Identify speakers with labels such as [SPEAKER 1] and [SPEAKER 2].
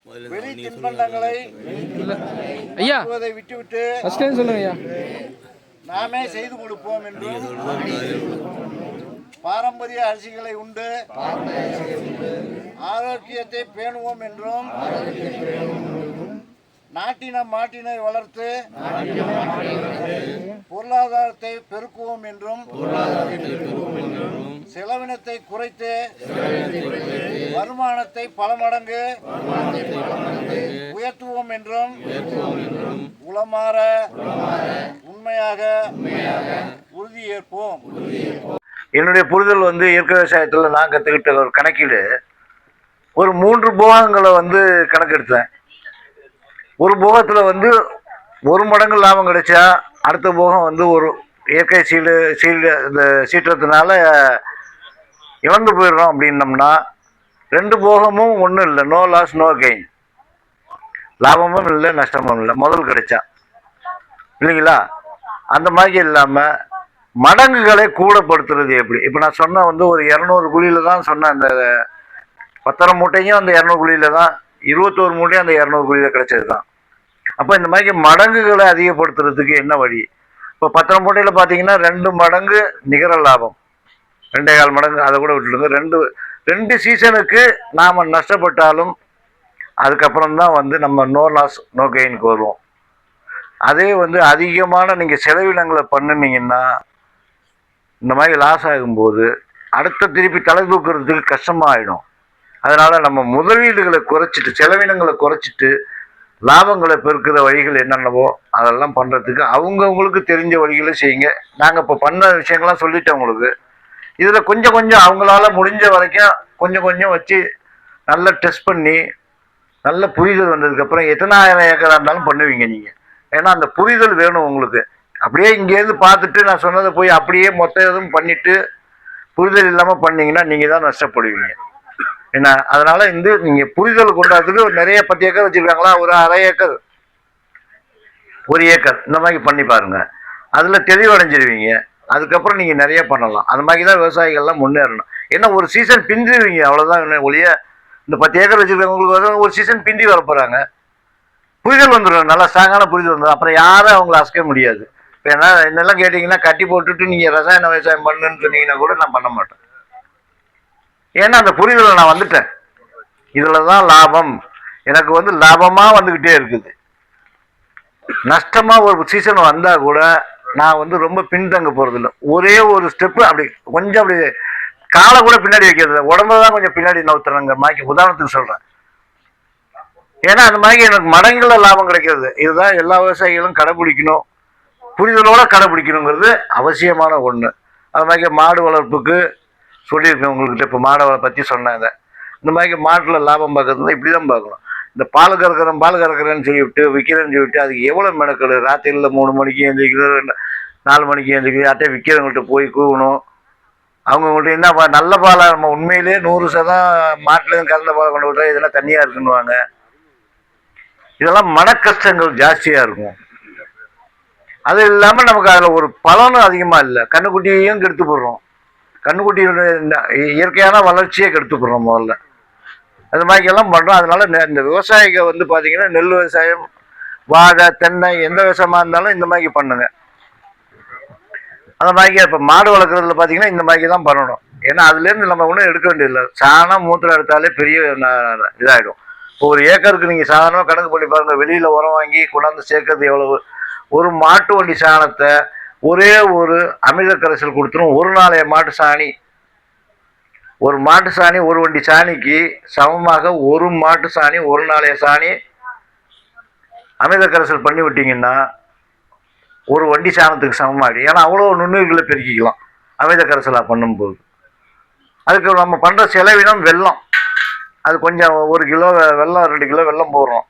[SPEAKER 1] வெளி தின்பண்டங்களை
[SPEAKER 2] ஐயா
[SPEAKER 1] விட்டுவிட்டு
[SPEAKER 2] சொல்லுங்க ஐயா.
[SPEAKER 1] நாமே செய்து கொடுப்போம் என்றும் பாரம்பரிய அரிசிகளை உண்டு ஆரோக்கியத்தை பேணுவோம் என்றும் நாட்டின மாட்டினை வளர்த்து பொருளாதாரத்தை பெருக்குவோம் என்றும் செலவினத்தை குறைத்து வருமானத்தை பல மடங்கு உயர்த்துவோம் என்றும் உளமாற உண்மையாக உறுதியேற்போம்.
[SPEAKER 3] என்னுடைய புரிதல் வந்து இயற்கை விவசாயத்தில் நான் கற்றுக்கிட்ட ஒரு கணக்கீடு, ஒரு 3 போகங்களை வந்து கணக்கெடுத்தேன். ஒரு போகத்தில் வந்து 1 மடங்கு லாபம் கிடைச்சா அடுத்த போகம் வந்து ஒரு இயற்கை இந்த சீற்றத்தினால இழந்து போயிடுறோம் அப்படின்னம்னா 2 போகமும் ஒன்றும் இல்லை, நோ லாஸ் நோ கெயின், லாபமும் இல்லை நஷ்டமும் இல்லை முதல் கிடைச்சா இல்லைங்களா. அந்த மாதிரி இல்லாமல் மடங்குகளை கூடப்படுத்துறது எப்படி? இப்போ நான் சொன்ன வந்து ஒரு 200 குழியில் தான் சொன்னேன். அந்த 10 மூட்டையும் அந்த 200 குழியில் தான், 21 மூட்டையும் அந்த 200 குழியில் கிடைச்சது தான். அப்போ இந்த மாதிரி மடங்குகளை அதிகப்படுத்துறதுக்கு என்ன வழி? இப்போ 10 மூட்டையில் பார்த்தீங்கன்னா 2 மடங்கு நிகர லாபம், 2.25 மடங்கு, அதை கூட விட்டுடுங்க. 2 சீசனுக்கு நாம் நஷ்டப்பட்டாலும் அதுக்கப்புறம் தான் வந்து நம்ம நோ லாஸ் நோ கெயினுக்கு வருவோம். அதே வந்து அதிகமான நீங்கள் செலவினங்களை பண்ணினீங்கன்னா இந்த மாதிரி லாஸ் ஆகும்போது அடுத்த திருப்பி தலை தூக்குறதுக்கு கஷ்டமாகிடும். அதனால் நம்ம முதலீடுகளை குறைச்சிட்டு செலவினங்களை குறைச்சிட்டு லாபங்களை பெருக்கிற வழிகள் என்னென்னவோ அதெல்லாம் பண்ணுறதுக்கு அவங்கவுங்களுக்கு தெரிஞ்ச வழிகளை செய்யுங்க. நாங்கள் இப்போ பண்ண விஷயங்கள்லாம் சொல்லிட்டோம் உங்களுக்கு. இதில் கொஞ்சம் கொஞ்சம் அவங்களால முடிஞ்ச வரைக்கும் கொஞ்சம் கொஞ்சம் வச்சு நல்லா டெஸ்ட் பண்ணி நல்ல புரிதல் வந்ததுக்கப்புறம் எத்தனை ஆயிரம் ஏக்கராக இருந்தாலும் பண்ணுவீங்க நீங்கள். ஏன்னா அந்த புரிதல் வேணும் உங்களுக்கு. அப்படியே இங்கேருந்து பார்த்துட்டு நான் சொன்னதை போய் அப்படியே மொத்த இதுவும் பண்ணிவிட்டு புரிதல் இல்லாமல் பண்ணிங்கன்னா நீங்கள் தான் நஷ்டப்படுவீங்க. என்ன அதனால் வந்து நீங்கள் புரிதல் கொண்டாடுறதுக்கு நிறைய 10 ஏக்கர் வச்சுருக்காங்களா, ஒரு அரை ஏக்கர் 1 ஏக்கர் இந்த மாதிரி பண்ணி பாருங்கள். அதில் தெளிவடைஞ்சிருவீங்க. அதுக்கப்புறம் நீங்கள் நிறைய பண்ணலாம். அது மாதிரி தான் விவசாயிகள்லாம் முன்னேறணும். ஏன்னா ஒரு சீசன் பிந்திருவீங்க, அவ்வளோதான் ஒழிய. இந்த 10 ஏக்கர் வச்சுருக்கவங்களுக்கு ஒரு சீசன் பிந்தி வர போகிறாங்க. புரிதல் வந்துடும், நல்லா ஸ்ட்ராங்கான புரிதல் வந்துடும். அப்புறம் யாரும் அவங்கள அசைக்க முடியாது. இப்போ என்னெல்லாம் கேட்டிங்கன்னா கட்டி போட்டுட்டு நீங்கள் ரசாயன விவசாயம் பண்ணுன்னு சொன்னீங்கன்னா கூட நான் பண்ண மாட்டேன். ஏன்னா அந்த புரிதலை நான் வந்துட்டேன். இதில் தான் லாபம், எனக்கு வந்து லாபமாக வந்துக்கிட்டே இருக்குது. நஷ்டமாக ஒரு சீசன் வந்தால் கூட நான் வந்து ரொம்ப பின்தங்க போகிறதில்ல. ஒரே ஒரு ஸ்டெப்பு அப்படி கொஞ்சம் அப்படி காலை கூட பின்னாடி வைக்கிறது, உடம்பு தான் கொஞ்சம் பின்னாடி நவுத்துறேங்க மாய்க்கு. உதாரணத்துக்கு சொல்கிறேன். ஏன்னா அந்த மாதிரி எனக்கு மடங்குல லாபம் கிடைக்கிறது. இதுதான் எல்லா விவசாயிகளும் கடைபிடிக்கணும், புரிதலோடு கடைபிடிக்கணுங்கிறது அவசியமான ஒன்று. அது மாதிரி மாடு வளர்ப்புக்கு சொல்லியிருக்கேன் உங்கள்கிட்ட. இப்போ மாடை பற்றி சொன்னாங்க. இந்த மாதிரி மாட்டில் லாபம் பார்க்கறதுனா இப்படி தான் பார்க்கணும். இந்த பால் கறக்கிறேன்னு சொல்லிவிட்டு விற்கிறேன்னு சொல்லிவிட்டு அதுக்கு எவ்வளோ மெனக்கெடு. ராத்திரியில் 3 மணிக்கு எழுந்திரிக்கிறது, 4 மணிக்கு எழுந்திரிக்கிறது, யார்ட்டே விற்கிறவங்கள்ட்ட போய் கூவணும். அவங்கவுங்கள்ட்ட என்ன நல்ல பாலாக நம்ம உண்மையிலே 100% மாட்டிலேருந்து கலந்த பாலை கொண்டு விட்டா இதெல்லாம் தண்ணியாக இருக்குன்னுவாங்க. இதெல்லாம் மன கஷ்டங்கள் ஜாஸ்தியாக இருக்கும். அது இல்லாமல் நமக்கு அதில் ஒரு பலனும் அதிகமாக இல்லை. கண்ணுக்குட்டியையும் கெடுத்து போடுறோம், கண்ணுக்குட்டியோட இயற்கையான வளர்ச்சியை கெடுத்து போடுறோம் முதல்ல. அது மாதிரிக்கெல்லாம் பண்ணுறோம். அதனால இந்த விவசாயிகள் வந்து பார்த்தீங்கன்னா நெல் விவசாயம், வாழை, தென்னை எந்த விவசாயமாக இருந்தாலும் இந்த மாதிரி பண்ணுங்க. அந்த மாதிரி இப்போ மாடு வளர்க்குறதுல பார்த்தீங்கன்னா இந்த மாதிரி தான் பண்ணணும். ஏன்னா அதுலேருந்து நம்ம ஒன்றும் எடுக்க வேண்டியதில்லை. சாணம் மூத்திரம் எடுத்தாலே பெரிய இதாகிடும். இப்போ 1 ஏக்கருக்கு நீங்கள் சாதாரணமாக கணக்கு பண்ணி பாருங்கள். வெளியில் உரம் வாங்கி கொண்டாந்து சேர்க்கறது எவ்வளவு? ஒரு மாட்டு வண்டி சாணத்தை ஒரே ஒரு அமில கரைசல் கொடுத்துரும். ஒரு நாளைய மாட்டு சாணி, ஒரு மாட்டு சாணி ஒரு வண்டி சாணிக்கு சமமாக ஒரு மாட்டு சாணி ஒரு நாளைய சாணி அமில கரைசல் பண்ணி விட்டிங்கன்னா ஒரு வண்டி சாணத்துக்கு சமமாகி. ஏன்னா அவ்வளோ நுண்ணுயிர்களை பெருக்கிக்கலாம் அமில கரைசலாக பண்ணும்போது. அதுக்கு நம்ம பண்ணுற செலவினம் வெல்லம். அது கொஞ்சம் 1 கிலோ வெல்லம் 2 கிலோ வெல்லம் போடுறோம்.